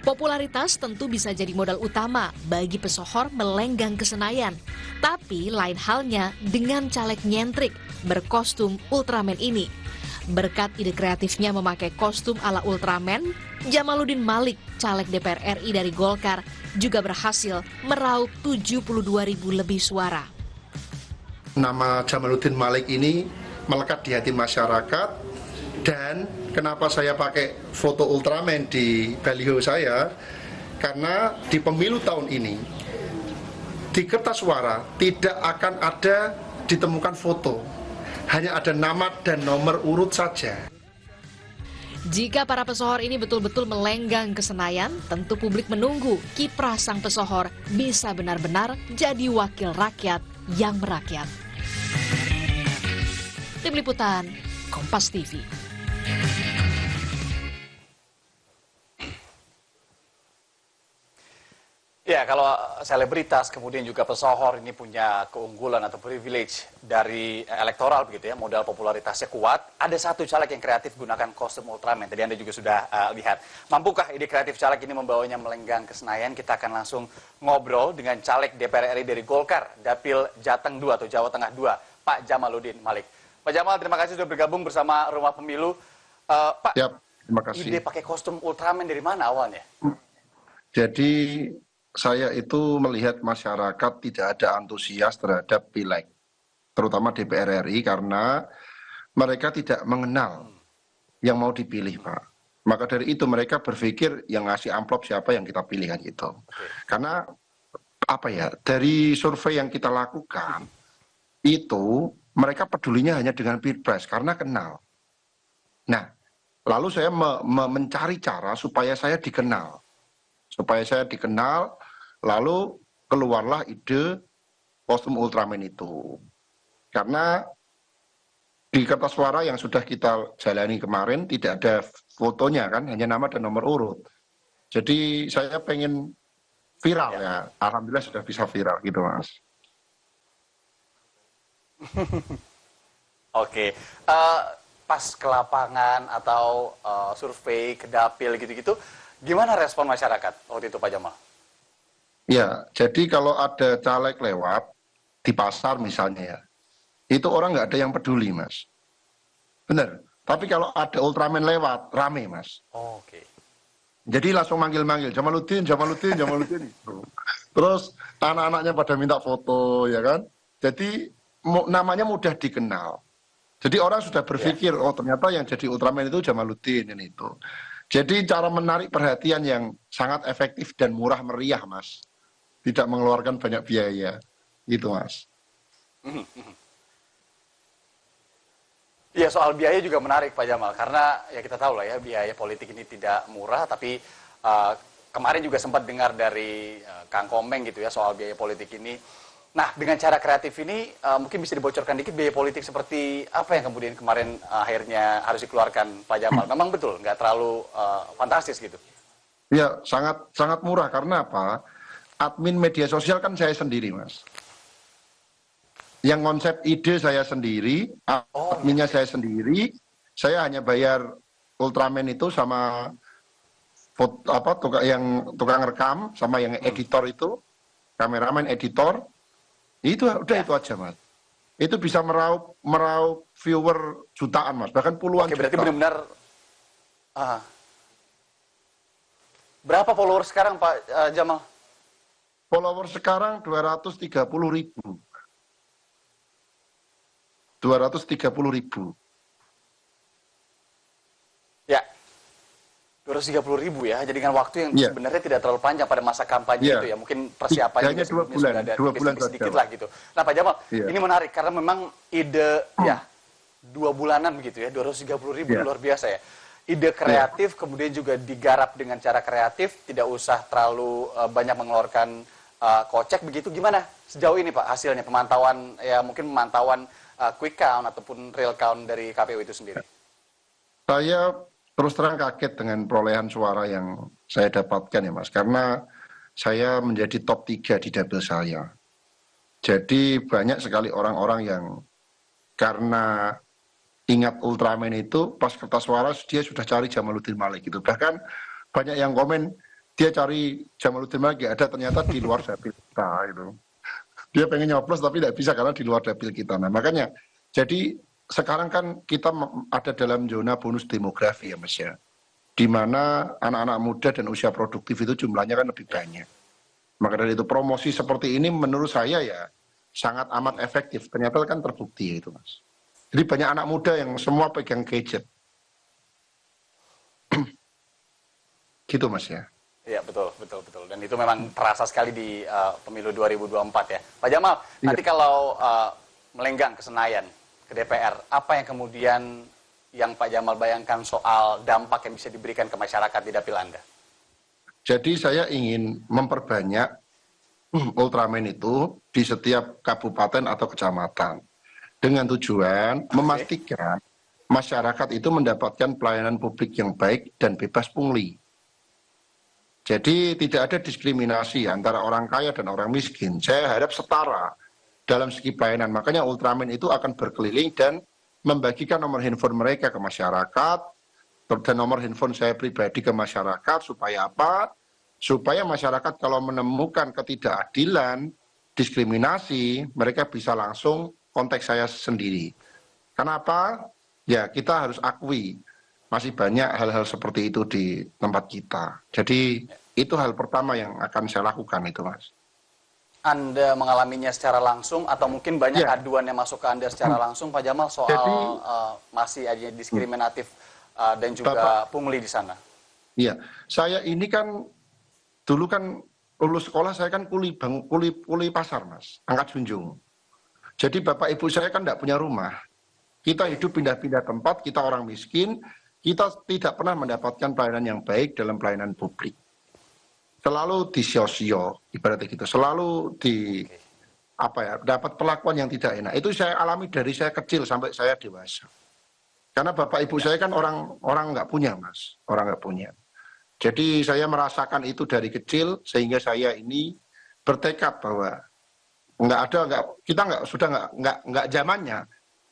Popularitas tentu bisa jadi modal utama bagi pesohor melenggang ke Senayan. Tapi lain halnya dengan caleg nyentrik berkostum Ultraman ini. Berkat ide kreatifnya memakai kostum ala Ultraman, Jamaluddin Malik, caleg DPR RI dari Golkar, juga berhasil meraup 72.000 lebih suara. Nama Jamaluddin Malik ini melekat di hati masyarakat, dan kenapa saya pakai foto Ultraman di baliho saya, karena di pemilu tahun ini di kertas suara tidak akan ada ditemukan foto, hanya ada nama dan nomor urut saja. Jika para pesohor ini betul-betul melenggang ke Senayan, tentu publik menunggu kiprah sang pesohor bisa benar-benar jadi wakil rakyat yang merakyat. Tim Liputan, Kompas TV. Ya, kalau selebritas kemudian juga pesohor ini punya keunggulan atau privilege dari elektoral begitu ya, modal popularitasnya kuat. Ada satu caleg yang kreatif gunakan kostum Ultraman. Tadi Anda juga sudah lihat. Mampukah ide kreatif caleg ini membawanya melenggang ke Senayan? Kita akan langsung ngobrol dengan caleg DPR RI dari Golkar, Dapil Jateng 2 atau Jawa Tengah 2, Pak Jamaluddin Malik. Pak Jamal, terima kasih sudah bergabung bersama Rumah Pemilu. Pak, Siap, terima kasih. Ide pakai kostum Ultraman dari mana awalnya? Jadi saya itu melihat masyarakat tidak ada antusias terhadap pileg, terutama DPR RI, karena mereka tidak mengenal yang mau dipilih, Pak. Maka dari itu mereka berpikir yang ngasih amplop siapa yang kita pilih kan gitu. Karena apa ya, dari survei yang kita lakukan itu mereka pedulinya hanya dengan pilpres karena kenal. Nah, lalu saya mencari cara supaya saya dikenal. Lalu keluarlah ide kostum Ultraman itu. Karena di kertas suara yang sudah kita jalani kemarin tidak ada fotonya kan, hanya nama dan nomor urut. Jadi saya pengen viral ya. Alhamdulillah sudah bisa viral gitu, Mas. Oke, pas ke lapangan atau survei ke dapil gitu-gitu, gimana respon masyarakat waktu itu Pak Jamal? Ya, jadi kalau ada caleg lewat di pasar misalnya ya, itu orang nggak ada yang peduli, Mas. Bener. Tapi kalau ada Ultraman lewat, rame, Mas. Oh, oke. Jadi langsung manggil-manggil, Jamaluddin. Terus anak-anaknya pada minta foto, ya kan? Jadi namanya mudah dikenal. Jadi orang sudah berpikir, oh ternyata yang jadi Ultraman itu Jamaluddin ini itu. Jadi cara menarik perhatian yang sangat efektif dan murah meriah, Mas. Tidak mengeluarkan banyak biaya, gitu, Mas. Iya, soal biaya juga menarik Pak Jamal, karena ya kita tahu lah ya, biaya politik ini tidak murah, tapi kemarin juga sempat dengar dari Kang Komeng gitu ya, soal biaya politik ini. Nah, dengan cara kreatif ini, mungkin bisa dibocorkan dikit biaya politik seperti apa yang kemudian kemarin akhirnya harus dikeluarkan Pak Jamal. Memang betul, nggak terlalu fantastis gitu. Ya, sangat murah, karena apa? Admin media sosial kan saya sendiri, Mas. Yang konsep ide saya sendiri, adminnya saya sendiri, saya hanya bayar Ultraman itu sama tukang rekam, sama yang editor itu, kameramen editor, itu udah itu aja, Mas. Itu bisa meraup viewer jutaan, Mas, bahkan puluhan juta. Oke, berarti benar-benar berapa followers sekarang Pak Jamal? Followers sekarang 230.000. 230.000. Ya, 230.000 ya. Jadi dengan waktu yang sebenarnya tidak terlalu panjang pada masa kampanye itu ya. Mungkin persiapannya hanya 2 bulan, sudah ada 2 bulan sedikit lah gitu. Nah Pak Jamal, ini menarik karena memang ide ya 2 bulanan begitu ya, 230.000 luar biasa ya. Ide kreatif kemudian juga digarap dengan cara kreatif, tidak usah terlalu banyak mengeluarkan kocek begitu. Gimana sejauh ini Pak hasilnya pemantauan ya, mungkin pemantauan quick count ataupun real count dari KPU itu sendiri? Saya terus terang kaget dengan perolehan suara yang saya dapatkan ya, Mas, karena saya menjadi top 3 di dapil saya. Jadi banyak sekali orang-orang yang karena ingat Ultraman itu pas kertas suara dia sudah cari Jamaluddin Malik gitu. Bahkan banyak yang komen, dia cari Jamaluddin Malik nggak ada, ternyata di luar dapil kita itu. Dia pengen nyoblos tapi tidak bisa karena di luar dapil kita. Nah makanya, jadi sekarang kan kita ada dalam zona bonus demografi ya Mas ya, di mana anak-anak muda dan usia produktif itu jumlahnya kan lebih banyak. Maka dari itu promosi seperti ini menurut saya ya sangat amat efektif. Ternyata kan terbukti itu Mas. Jadi banyak anak muda yang semua pegang gadget. Gitu Mas ya. Iya betul. Dan itu memang terasa sekali di pemilu 2024 ya. Pak Jamal, nanti kalau melenggang ke Senayan, ke DPR, apa yang kemudian yang Pak Jamal bayangkan soal dampak yang bisa diberikan ke masyarakat di dapil Anda? Jadi saya ingin memperbanyak Ultraman itu di setiap kabupaten atau kecamatan. Dengan tujuan memastikan masyarakat itu mendapatkan pelayanan publik yang baik dan bebas pungli. Jadi tidak ada diskriminasi antara orang kaya dan orang miskin. Saya harap setara dalam segi pelayanan. Makanya Ultraman itu akan berkeliling dan membagikan nomor handphone mereka ke masyarakat, dan nomor handphone saya pribadi ke masyarakat, supaya apa? Supaya masyarakat kalau menemukan ketidakadilan, diskriminasi, mereka bisa langsung kontak saya sendiri. Kenapa? Ya kita harus akui masih banyak hal-hal seperti itu di tempat kita. Jadi itu hal pertama yang akan saya lakukan itu Mas. Anda mengalaminya secara langsung atau mungkin banyak aduan yang masuk ke Anda secara langsung Pak Jamal soal masih ada diskriminatif dan juga pungli di sana? Iya, saya ini kan dulu kan lulus sekolah saya kan kuli pasar Mas, angkat junjung. Jadi bapak ibu saya kan tidak punya rumah. Kita hidup pindah-pindah tempat, kita orang miskin, kita tidak pernah mendapatkan pelayanan yang baik dalam pelayanan publik. Selalu disio-sio, ibaratnya gitu, selalu dapat perlakuan yang tidak enak. Itu saya alami dari saya kecil sampai saya dewasa. Karena bapak ibu saya kan orang nggak punya Mas, orang nggak punya. Jadi saya merasakan itu dari kecil sehingga saya ini bertekad bahwa kita nggak zamannya.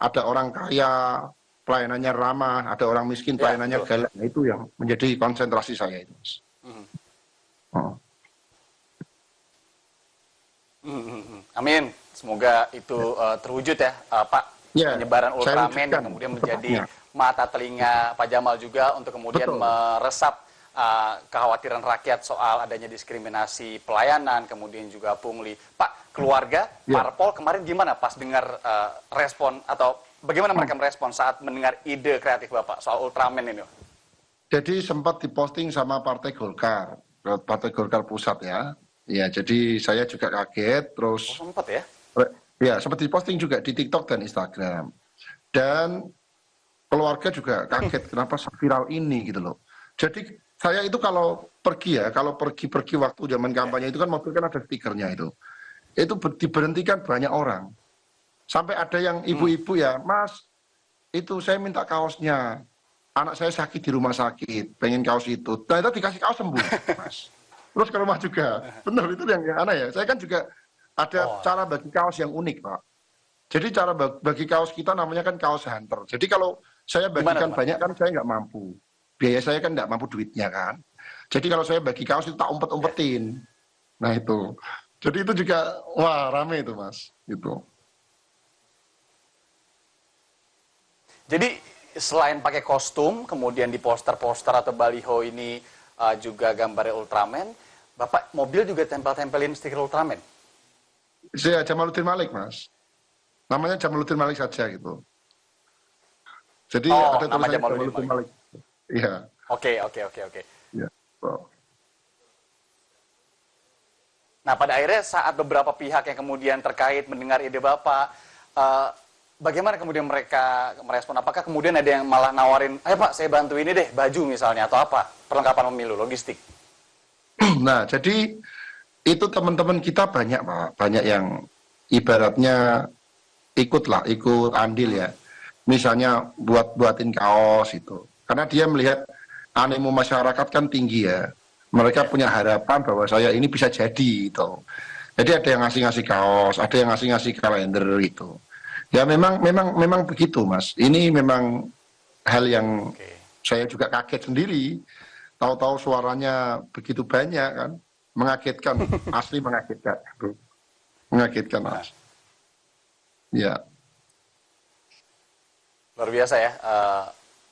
Ada orang kaya pelayanannya ramah, ada orang miskin pelayanannya galak. Nah, itu yang menjadi konsentrasi saya itu Mas. Amin. Semoga itu terwujud ya, Pak. Ya, penyebaran Ultraman yang kemudian menjadi mata telinga Pak Jamal juga untuk kemudian meresap kekhawatiran rakyat soal adanya diskriminasi pelayanan, kemudian juga pungli. Pak, keluarga, parpol kemarin gimana pas dengar respon atau bagaimana mereka merespon saat mendengar ide kreatif Bapak soal Ultraman ini? Jadi sempat diposting sama Partai Golkar Pusat ya. Ya, jadi saya juga kaget terus. Sempat ya? Ya, sempat diposting juga di TikTok dan Instagram. Dan keluarga juga kaget kenapa viral ini gitu loh. Jadi saya itu kalau pergi waktu zaman kampanye itu kan mobil kan ada stikernya itu. Itu diberhentikan banyak orang. Sampai ada yang ibu-ibu ya, Mas, itu saya minta kaosnya. Anak saya sakit di rumah sakit, pengen kaos itu. Ternyata dikasih kaos sembuh, Mas. Terus ke rumah juga. Benar, itu yang aneh ya. Saya kan juga ada cara bagi kaos yang unik, Pak. Jadi cara bagi kaos kita namanya kan kaos hunter. Jadi kalau saya bagikan banyak kan saya nggak mampu. Biaya saya kan nggak mampu duitnya kan. Jadi kalau saya bagi kaos itu tak umpet-umpetin. Nah itu. Jadi itu juga, wah rame itu Mas. Gitu. Jadi selain pakai kostum, kemudian di poster-poster atau baliho ini juga gambarnya Ultraman, Bapak mobil juga tempel-tempelin stiker Ultraman? Saya Jamaluddin Malik Mas. Namanya Jamaluddin Malik saja gitu. Jadi ada tulisannya Jamaluddin Malik. Iya. Oke. Ya. Nah, pada akhirnya saat beberapa pihak yang kemudian terkait mendengar ide Bapak, bagaimana kemudian mereka merespon? Apakah kemudian ada yang malah nawarin, ayo Pak, saya bantu ini deh, baju misalnya, atau apa, perlengkapan pemilu, logistik? Nah, jadi itu teman-teman kita banyak Pak, banyak yang ibaratnya ikut andil ya. Misalnya buatin kaos itu. Karena dia melihat animo masyarakat kan tinggi ya. Mereka punya harapan bahwa saya ini bisa jadi gitu. Jadi ada yang ngasih kaos, ada yang ngasih kalender gitu. Ya memang begitu Mas. Ini memang hal yang saya juga kaget sendiri. tahu-tahu suaranya begitu banyak kan, mengagetkan, asli mengagetkan, mengagetkan Mas. Ya. Luar biasa ya.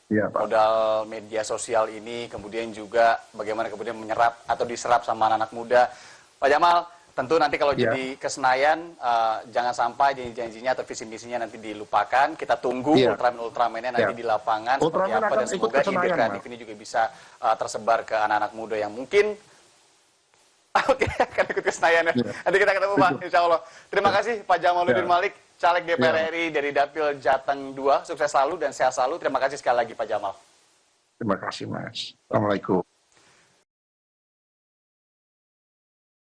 Ya, Pak. Modal media sosial ini, kemudian juga bagaimana kemudian menyerap atau diserap sama anak-anak muda. Pak Jamal, tentu nanti kalau jadi ke Senayan, jangan sampai janji-janjinya atau visi misinya nanti dilupakan. Kita tunggu Ultraman-Ultramannya nanti di lapangan seperti apa, dan semoga ide kreatif ini juga bisa tersebar ke anak-anak muda yang mungkin akan ikut ke Senayan ya. Nanti kita ketemu Pak, insya Allah. Terima kasih Pak Jamaluddin Malik, Caleg DPR RI dari Dapil Jateng 2. Sukses selalu dan sehat selalu. Terima kasih sekali lagi Pak Jamal. Terima kasih Mas. Assalamualaikum.